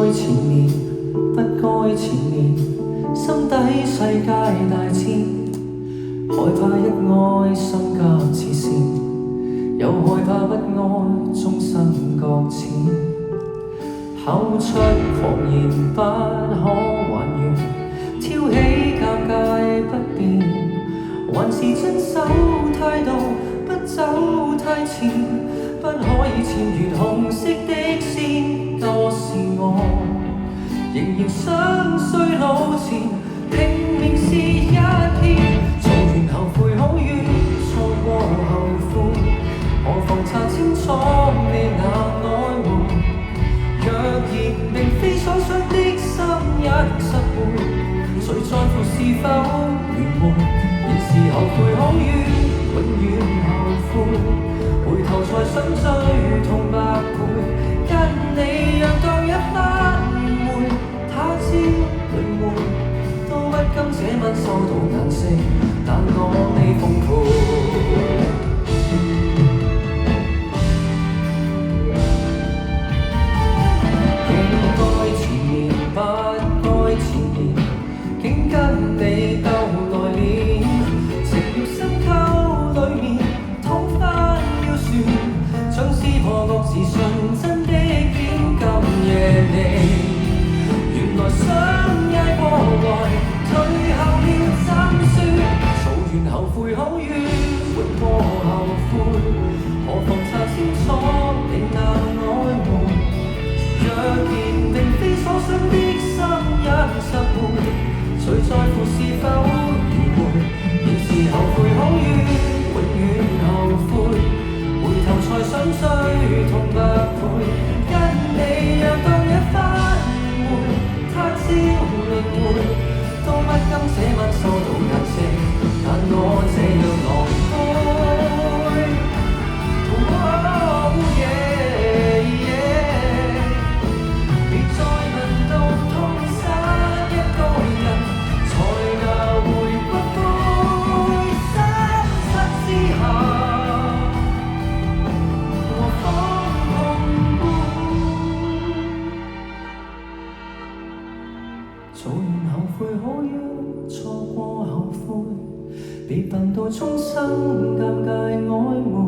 該纏綿，不該纏綿，心底世界大千，害怕一愛心急似箭，又害怕不愛終生擱淺。口出狂言不可還原，挑起尷尬不變，還是遵守態度，不走太前，不可以僭越紅色的線。多是我，仍然想衰老前，拼命是一片。做完後悔好冤，錯過後悔，何妨查清楚你那愛慕。若然並非所想的心一十倍，誰在乎是否圓滿？現時後悔好冤，永遠後悔，回頭才想追痛百倍。跟你讓當一番誤會，他朝輪迴，都不甘這晚收到顏色，但我未奉陪。竟跟你鬥來練，情慾深溝裡面痛翻要算，像是破惡是純真的演。今夜你原來想挨過來，退後了怎算？做完後悔好冤，活過後悔，何妨查清楚你那愛慕。若然並非所想的心一十倍，誰在乎是否愚昧？現時後悔好冤，永遠後悔，回頭才想追痛百倍。跟你讓當一番誤會，他朝輪迴，都不甘這晚收到顏色，但我這樣狼狽。別再問到痛失一個人，才拿回骨灰。失之下，何妨痛悲？做完後悔好冤，錯過後悔，別笨到終生尷尬曖昧。